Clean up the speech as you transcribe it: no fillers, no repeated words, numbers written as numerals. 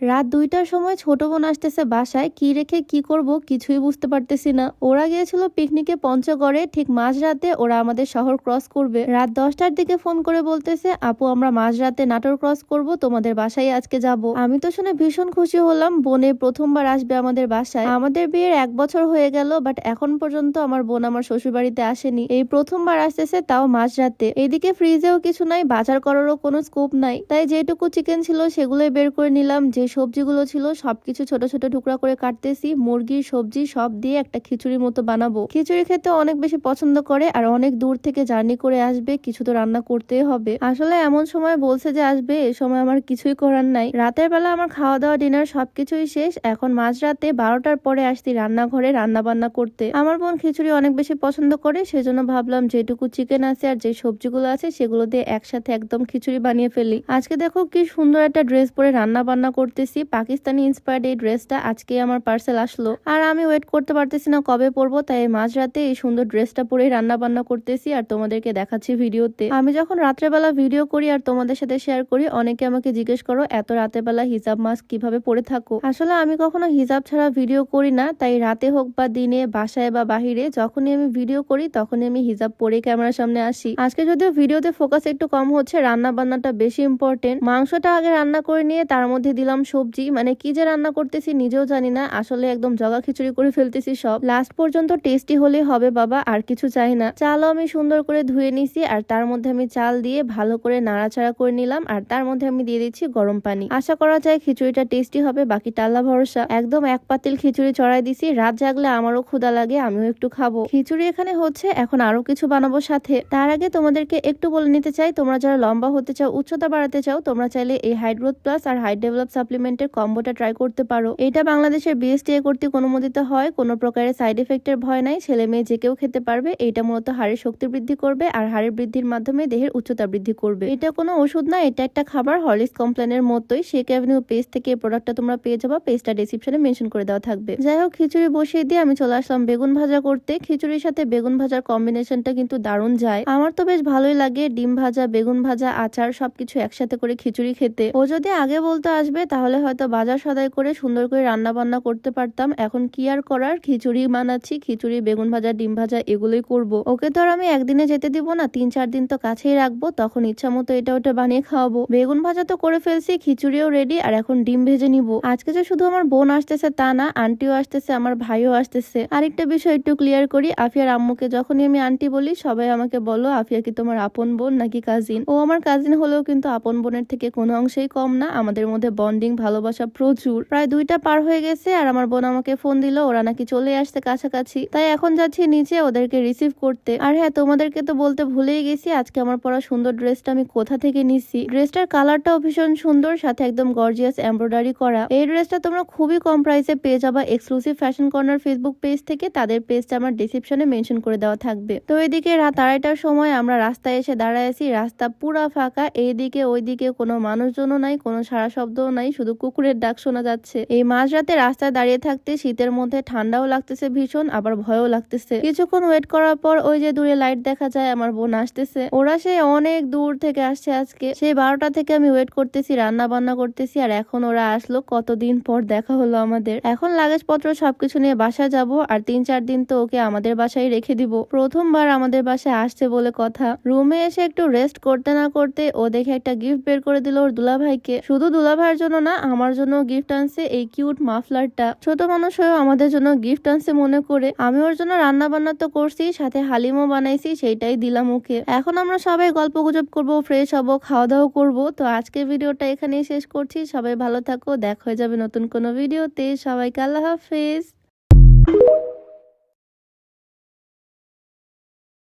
রাত 2টার সময় ছোট বোন আসতেছে বাসায়, কি রেখে কি করব কিছুই বুঝতে পারতেছি না। ওরা গিয়েছিল পিকনিকে পঞ্চগড়ে, ঠিক মাঝরাতে ওরা আমাদের শহর ক্রস করবে। রাত 10টার দিকে ফোন করে বলতেছে, আপু আমরা মাঝরাতে নাটোর ক্রস করব, তোমাদের বাসায় আজকে যাব। আমি তো শুনে ভীষণ খুশি হলাম, বোনে প্রথমবার আসবে আমাদের বাসায়। আমাদের বিয়ের 1 বছর হয়ে গেল, বাট এখন পর্যন্ত আমার বোন আমার শ্বশুর বাড়িতে আসেনি। এই প্রথমবার আসতেছে, তাও মাঝরাতে। এদিকে ফ্রিজেও কিছু নাই, বাজার করারও কোনো স্কোপ নাই, তাই যেটুকু চিকেন ছিল সেগুলোই বের করে নিলাম। যে সবজিগুলো ছিল সবকিছু ছোট ছোট টুকরা করে কাটতেছি। মুরগির সবজি সব দিয়ে একটা খিচুড়ির মতো বানাবো। খিচুড়ি খেতে অনেক বেশি পছন্দ করে, আর অনেক দূর থেকে জার্নি করে আসবে, কিছু তো রান্না করতেই হবে। আসলে এমন সময় বলছে যে আসবে, এই সময় আমার কিছুই করার নাই। রাতের বেলা আমার খাওয়া দাওয়া ডিনার সবকিছুই শেষ। এখন মাঝরাতে 12টার পরে আসছি রান্নাঘরে রান্না বান্না করতে। আমার বোন খিচুড়ি অনেক বেশি পছন্দ করে, সেজন্য ভাবলাম যেটুকু চিকেন আছে আর যে সবজিগুলো আছে সেগুলো দিয়ে একসাথে একদম খিচুড়ি বানিয়ে ফেলি। আজকে দেখো কি সুন্দর একটা ড্রেস পরে রান্না বান্না করতেছি। পাকিস্তানি ইন্সপায়ার্ড এই ড্রেসটা আজকে আমার পার্সেল আসলো, আর আমি ওয়েট করতে পারতেছি না কবে পরবো, তাই মাঝরাতে এই সুন্দর ড্রেসটা পরে রান্না বান্না করতেছি আর তোমাদেরকে দেখাচ্ছি ভিডিওতে। আমি যখন রাত্রেবেলা ভিডিও করি আর তোমাদের সাথে শেয়ার করি, অনেকে আমাকে জিজ্ঞেস করো এত রাতের বেলা হিজাব মাস্ক কিভাবে পরে থাকো। আসলে আমি কখনো হিজাব ছাড়া ভিডিও করি না, তাই রাতে হোক বা দিনে, বাসায় বা বাহিরে, যখনই আমি ভিডিও করি তখনই আমি হিজাব পরে ক্যামেরার সামনে আসি। আজকে যদিও ভিডিওতে ফোকাস একটু কম হচ্ছে, রান্না বান্নাটা বেশি ইম্পর্টেন্ট। মাংসটা আগে রান্না করে নিয়ে তার মধ্যে দিলাম সবজি, মানে কি যে রান্না করতেছি নিজেও জানি না। আসলে একদম জগা খিচুড়ি করে ফেলতেছি সব। লাস্ট পর্যন্ত টেস্টি হলেই হবে বাবা, আর কিছু চাই না। চালও আমি সুন্দর করে ধুয়ে নিছি, আর তার মধ্যে আমি চাল দিয়ে ভালো করে নাড়াচাড়া করে নিলাম, আর তার মধ্যে আমি দিয়ে দিচ্ছি গরম পানি। আশা করা যায় খিচুড়িটা টেস্টি হবে, বাকি টাল্লা ভরসা। একদম 1 পাতিল খিচুড়ি চড়াই দিছি। রাত জাগলে আমারও ক্ষুধা লাগে, আমিও একটু খাবো। খিচুড়ি এখানে হচ্ছে, এখন আরো কিছু বানাবো সাথে। তার আগে তোমাদেরকে একটু বলে নিতে চাই, তোমরা যারা লম্বা হতে চাও, উচ্চতা বাড়াতে চাও, তোমরা চাইলে এই হাইট গ্রোথ প্লাস আর হাইট ডেভেলপ সাপ্লিমেন্টের কম্বোটা ট্রাই করতে পারো। এটা বাংলাদেশের বিএসটিআই কর্তৃক অনুমোদিত হয়, কোনো প্রকারের সাইড এফেক্টের ভয় নাই, ছেলে মেয়ে যে কেউ খেতে পারবে। এটা মূলত হাড়ের শক্তি বৃদ্ধি করবে, আর হাড়ের বৃদ্ধির মাধ্যমে দেহের উচ্চতা বৃদ্ধি করবে। এটা কোনো ওষুধ না, এটা একটা খাবার, হরলিক্স কমপ্লেনের মতোই। শেক অ্যাভিনিউ পেজ থেকে এই প্রোডাক্টটা তোমরা পেয়ে যাবা, পেজটা ডেসক্রিপশনে মেনশন করে দেওয়া থাকবে। যাই হোক, খিচুড়ি বসিয়ে দিয়ে আমি চলে আসলাম বেগুন ভাজা করতে। খিচুড়ির সাথে বেগুন ভাজার কম্বিনেশনটা কিন্তু দারুণ যায়, আমার তো বেশ ভালোই লাগে। ডিম ভাজা, বেগুন ভাজা, আচার সবকিছু একসাথে করে খিচুড়ি খেতে। ও যদি আগে বলতে আসবে তাহলে হয়তো বাজার সদাই করে সুন্দর করে রান্না বান্না করতে পারতাম। এখন কি আর করার, খিচুড়ি বানাচ্ছি। খিচুড়ি, বেগুন ভাজা, ডিম ভাজা এগুলোই করব। ওকে তো আর আমি একদিনে যেতে দিব না, 3-4 দিন তো কাছেই রাখবো, তখন ইচ্ছা মতো এটা ওটা বানিয়ে খাওয়াবো। বেগুন ভাজা তো করে ফেলছি, খিচুড়িও রেডি, আর এখন ডিম ভেজে নিব। আজকে যে শুধু আমার বোন আসতেছে তা না, আন্টিও আসতেছে, আমার ভাইও আসতেছে। আরেকটা বিষয় একটু ক্লিয়ার করি, আফিয়ার আম্মুকে যখনই আমি আন্টি বলি সবাই আমাকে বলো আফিয়া কি তোমার আপন বোন নাকি কাজিন। ও আমার কাজিন হলেও কিন্তু আপন বোনের থেকে কোনো অংশেই কম না। আমাদের মধ্যে বন্ডিং, ভালোবাসা প্রচুর। প্রায় 2টা পার হয়ে গেছে, আর আমার বোন আমাকে ফোন দিল, ওরা নাকি চলে আসছে কাছাকাছি, তাই এখন যাচ্ছি নিচে ওদেরকে রিসিভ করতে। আর হ্যাঁ, তোমাদেরকে তো বলতে ভুলেই গেছি, আজকে আমার পরা সুন্দর ড্রেসটা আমি কোথা থেকে নিছি। ড্রেসটার কালারটাও ভীষণ সুন্দর, সাথে একদম গর্জিয়াস এমব্রয়ডারি করা। এই ড্রেসটা তোমরা খুবই কম প্রাইসে পেয়ে যাবা exclusive fashion corner Facebook page থেকে। তাদের পেজটা আমার ডেসক্রিপশনে মেনশন করে দেওয়া থাকবে। তো এদিকে রাত 2:30টার সময় আমরা রাস্তায় এসে দাঁড়ায় আছি। রাস্তা পুরা ফাঁকা, এইদিকে ওইদিকে কোনো মানুষজনও নাই, কোনো সারা শব্দও নাই, শুধু কুকুরের ডাক শোনা যাচ্ছে। এই মাঝরাতে রাস্তায় দাঁড়িয়ে থাকতে শীতের মধ্যে ঠান্ডাও লাগতেছে ভীষণ, আবার ভয়ও লাগতেছে। কিছুক্ষণ ওয়েট করার পর ওই যে দূরে লাইট দেখা যায়, আমার বোন আসতেছে। ওরা সে অনেক দূর থেকে আসছে আজকে, সেই 12টা থেকে আমি ওয়েট করতেছি, রান্না বান্না করতেছি, আর এখন ওরা আসলো। কতদিন পর দেখা হলো আমাদের। এখন লাগেজ পত্র সবকিছু নিয়ে বাসায় যাব, আর 3-4 দিন তো ওকে আমাদের বাসায় রেখে দিব। প্রথমবার আমাদের বাসায় আসছে বলে কথা। রুমে এসে একটু রেস্ট করতে না করতে ও দেখে একটা গিফট বের করে দিল ওর দুলাভাইকে। শুধু দুলাভাইয়ের জন্য না, আমার জন্য গিফট আনছে এই কিউট মাফলারটা। ছোট মানুষ হয়েও আমাদের জন্য গিফট আনছে মনে করে। আমি ওর জন্য রান্না বান্না তো করছি, সাথে হালিমও বানাইছি, সেইটাই দিলাম ওকে। এখন আমরা সবাই গল্প গুজব করবো, ফ্রেশ হবো, খাওয়া দাওয়া করবো। তো আজকের ভিডিওটা এখানেই শেষ করছি। সবাই ভালো থাকো, দেখা হয়ে যাবে নতুন কোনো ভিডিওতে। সবাইকে আল্লাহ হাফেজ।